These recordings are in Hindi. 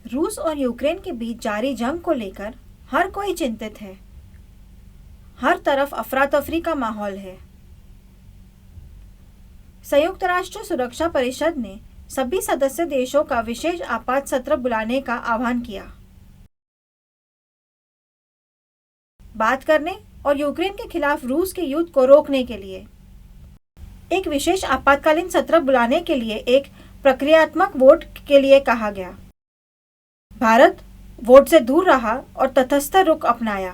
रूस और यूक्रेन के बीच जारी जंग को लेकर हर कोई चिंतित है। हर तरफ अफरा तफरी का माहौल है। संयुक्त राष्ट्र सुरक्षा परिषद ने सभी सदस्य देशों का विशेष आपात सत्र बुलाने का आह्वान किया, बात करने और यूक्रेन के खिलाफ रूस के युद्ध को रोकने के लिए। एक विशेष आपातकालीन सत्र बुलाने के लिए एक प्रक्रियात्मक वोट के लिए कहा गया। भारत वोट से दूर रहा और तटस्थ रुख अपनाया।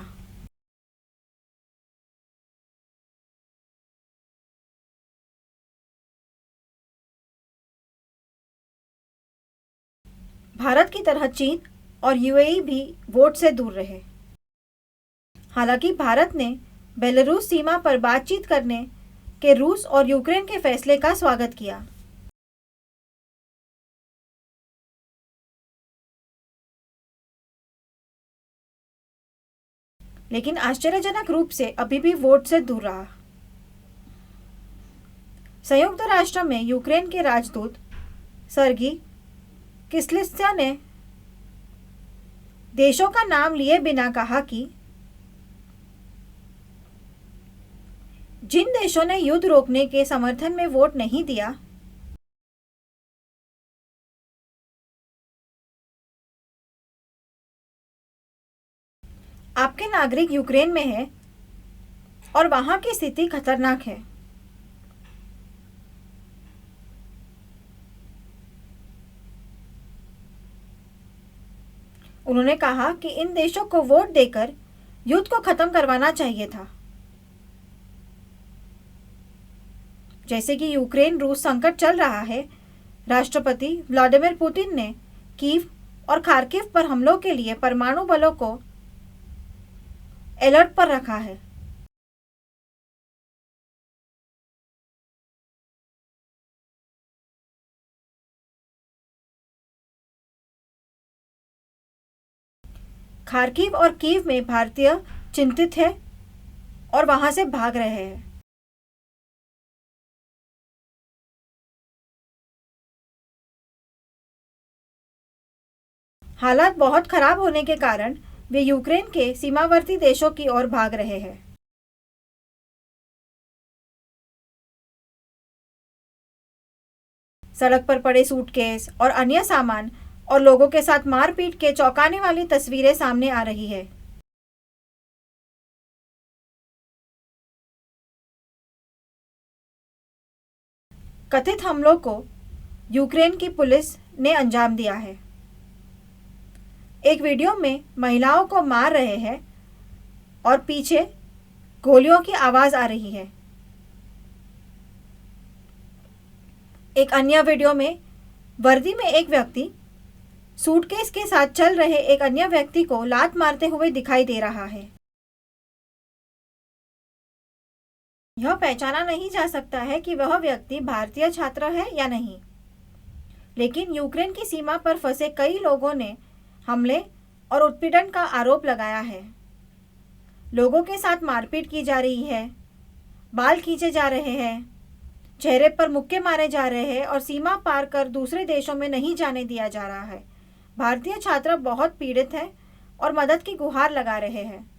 भारत की तरह चीन और यूएई भी वोट से दूर रहे। हालांकि भारत ने बेलारूस सीमा पर बातचीत करने के रूस और यूक्रेन के फैसले का स्वागत किया। लेकिन आश्चर्यजनक रूप से अभी भी वोट से दूर रहा। संयुक्त राष्ट्र में यूक्रेन के राजदूत सर्गी किस्लित्सा ने देशों का नाम लिए बिना कहा कि जिन देशों ने युद्ध रोकने के समर्थन में वोट नहीं दिया, आपके नागरिक यूक्रेन में हैं और वहां की स्थिति खतरनाक है। उन्होंने कहा कि इन देशों को वोट देकर युद्ध को खत्म करवाना चाहिए था। जैसे कि यूक्रेन रूस संकट चल रहा है, राष्ट्रपति व्लादिमीर पुतिन ने कीव और खार्किव पर हमलों के लिए परमाणु बलों को अलर्ट पर रखा है। खार्किव और कीव में भारतीय चिंतित है और वहां से भाग रहे हैं। हालात बहुत खराब होने के कारण वे यूक्रेन के सीमावर्ती देशों की ओर भाग रहे हैं। सड़क पर पड़े सूटकेस और अन्य सामान और लोगों के साथ मारपीट के चौंकाने वाली तस्वीरें सामने आ रही है। कथित हमलों को यूक्रेन की पुलिस ने अंजाम दिया है। एक वीडियो में महिलाओं को मार रहे हैं और पीछे गोलियों की आवाज आ रही है। एक अन्य वीडियो में वर्दी में एक व्यक्ति सूटकेस के साथ चल रहे एक अन्य व्यक्ति को लात मारते हुए दिखाई दे रहा है। यह पहचाना नहीं जा सकता है कि वह व्यक्ति भारतीय छात्र है या नहीं, लेकिन यूक्रेन की सीमा पर फंसे कई लोगों ने हमले और उत्पीड़न का आरोप लगाया है। लोगों के साथ मारपीट की जा रही है, बाल खींचे जा रहे हैं, चेहरे पर मुक्के मारे जा रहे हैं और सीमा पार कर दूसरे देशों में नहीं जाने दिया जा रहा है। भारतीय छात्र बहुत पीड़ित हैं और मदद की गुहार लगा रहे हैं।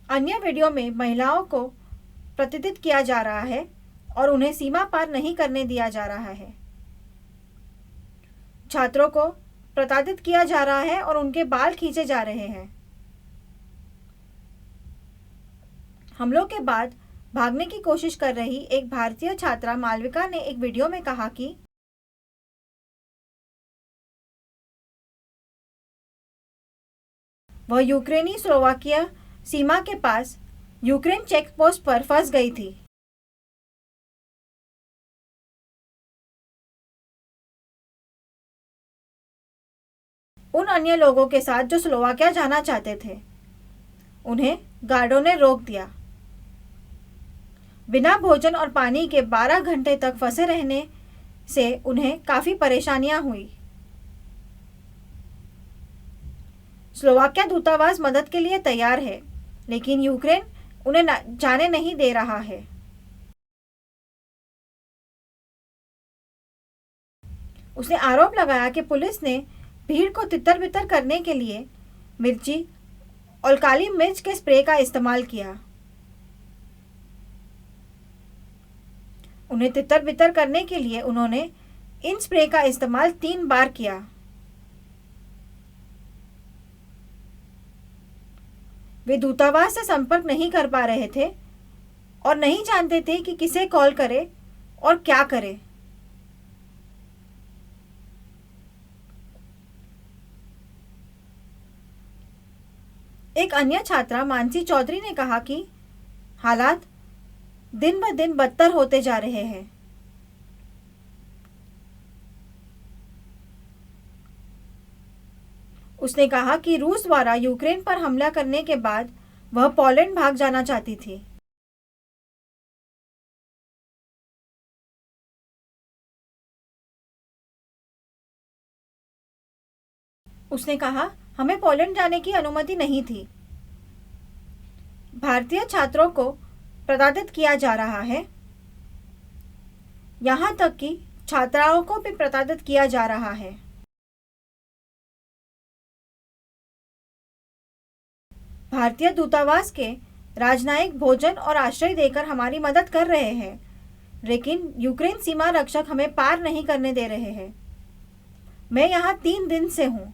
अन्य वीडियो में महिलाओं को प्रतिदित किया जा रहा है और उन्हें सीमा पार नहीं करने दिया जा रहा है। छात्रों को प्रताड़ित किया जा रहा है और उनके बाल खींचे जा रहे हैं। हमलों के बाद भागने की कोशिश कर रही एक भारतीय छात्रा मालविका ने एक वीडियो में कहा कि वह यूक्रेनी स्लोवाकिया सीमा के पास यूक्रेन चेक पोस्ट पर फंस गई थी। उन अन्य लोगों के साथ जो स्लोवाकिया जाना चाहते थे, उन्हें गार्डों ने रोक दिया। बिना भोजन और पानी के 12 घंटे तक फंसे रहने से उन्हें काफी परेशानियां हुई। स्लोवाकिया दूतावास मदद के लिए तैयार है, लेकिन यूक्रेन उन्हें जाने नहीं दे रहा है। उसने आरोप लगाया कि पुलिस ने भीड़ को तितर-बितर करने के लिए मिर्ची और काली मिर्च के स्प्रे का इस्तेमाल किया। उन्हें तितर-बितर करने के लिए उन्होंने इन स्प्रे का इस्तेमाल 3 बार किया। वे दूतावास से संपर्क नहीं कर पा रहे थे और नहीं जानते थे कि किसे कॉल करें और क्या करें। एक अन्य छात्रा मानसी चौधरी ने कहा कि हालात दिन ब दिन बदतर होते जा रहे हैं। उसने कहा कि रूस द्वारा यूक्रेन पर हमला करने के बाद वह पोलैंड भाग जाना चाहती थी। उसने कहा, हमें पोलैंड जाने की अनुमति नहीं थी। भारतीय छात्रों को प्रताड़ित किया जा रहा है। यहाँ तक कि छात्राओं को भी प्रताड़ित किया जा रहा है। भारतीय दूतावास के राजनयिक भोजन और आश्रय देकर हमारी मदद कर रहे हैं, लेकिन यूक्रेन सीमा रक्षक हमें पार नहीं करने दे रहे हैं। मैं यहाँ 3 दिन से हूँ।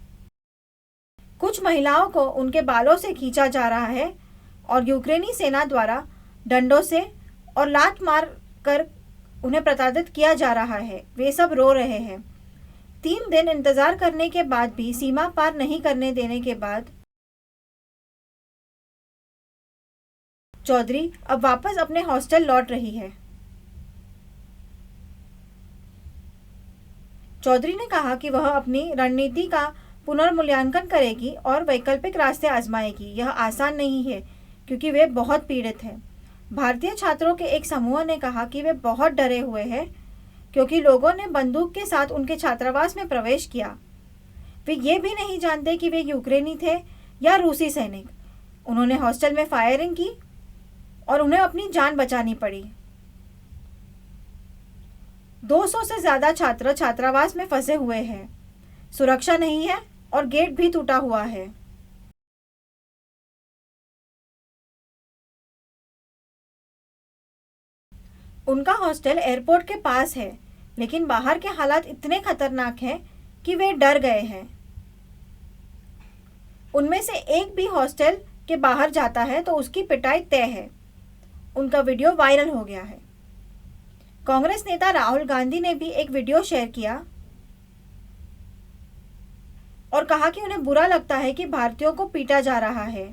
कुछ महिलाओं को उनके बालों से खींचा जा रहा है और यूक्रेनी सेना द्वारा डंडों से और लात मार कर उन्हें प्रताड़ित किया जा रहा है। वे सब रो रहे हैं। 3 दिन इंतजार करने के बाद भी सीमा पार नहीं करने देने के बाद चौधरी अब वापस अपने हॉस्टल लौट रही है। चौधरी ने कहा कि वह अपनी रणनीति का पुनर्मूल्यांकन करेगी और वैकल्पिक रास्ते आजमाएगी। यह आसान नहीं है क्योंकि वे बहुत पीड़ित हैं। भारतीय छात्रों के एक समूह ने कहा कि वे बहुत डरे हुए हैं क्योंकि लोगों ने बंदूक के साथ उनके छात्रावास में प्रवेश किया। वे ये भी नहीं जानते कि वे यूक्रेनी थे या रूसी सैनिक। उन्होंने हॉस्टल में फायरिंग की और उन्हें अपनी जान बचानी पड़ी। 200 से ज्यादा छात्र छात्रावास में फंसे हुए हैं। सुरक्षा नहीं है और गेट भी टूटा हुआ है। उनका हॉस्टल एयरपोर्ट के पास है, लेकिन बाहर के हालात इतने खतरनाक हैं कि वे डर गए हैं। उनमें से एक भी हॉस्टल के बाहर जाता है तो उसकी पिटाई तय है। उनका वीडियो वायरल हो गया है। कांग्रेस नेता राहुल गांधी ने भी एक वीडियो शेयर किया और कहा कि उन्हें बुरा लगता है कि भारतीयों को पीटा जा रहा है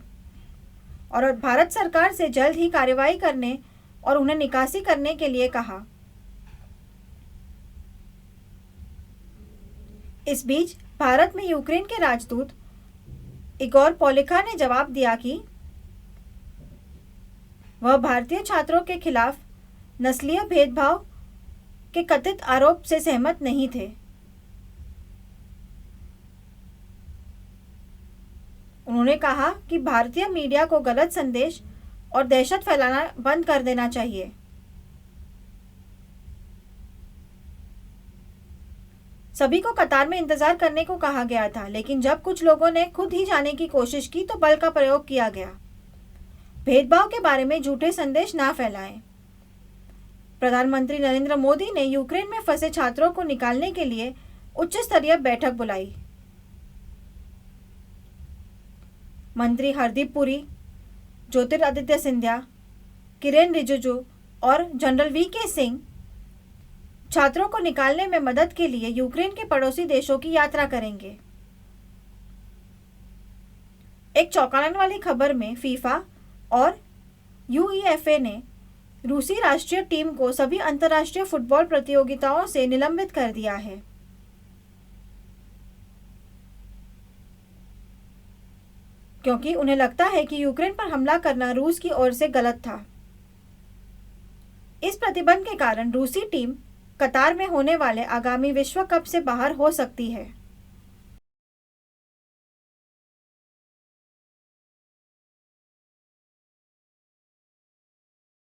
और भारत सरकार से जल्द ही कार्रवाई करने और उन्हें निकासी करने के लिए कहा। इस बीच भारत में यूक्रेन के राजदूत इगोर पोलिखा ने जवाब दिया कि वह भारतीय छात्रों के खिलाफ नस्लीय भेदभाव के कथित आरोप से सहमत नहीं थे। उन्होंने कहा कि भारतीय मीडिया को गलत संदेश और दहशत फैलाना बंद कर देना चाहिए। सभी को कतार में इंतजार करने को कहा गया था, लेकिन जब कुछ लोगों ने खुद ही जाने की कोशिश की तो बल का प्रयोग किया गया। भेदभाव के बारे में झूठे संदेश ना फैलाएं। प्रधानमंत्री नरेंद्र मोदी ने यूक्रेन में फंसे छात्रों को निकालने के लिए उच्च स्तरीय बैठक बुलाई। मंत्री हरदीप पुरी, ज्योतिरादित्य सिंधिया, किरेन रिजिजू और जनरल वीके सिंह छात्रों को निकालने में मदद के लिए यूक्रेन के पड़ोसी देशों की यात्रा करेंगे। एक चौंकाने वाली खबर में फीफा और यूईएफए ने रूसी राष्ट्रीय टीम को सभी अंतर्राष्ट्रीय फुटबॉल प्रतियोगिताओं से निलंबित कर दिया है। क्योंकि उन्हें लगता है कि यूक्रेन पर हमला करना रूस की ओर से गलत था। इस प्रतिबंध के कारण रूसी टीम कतार में होने वाले आगामी विश्व कप से बाहर हो सकती है।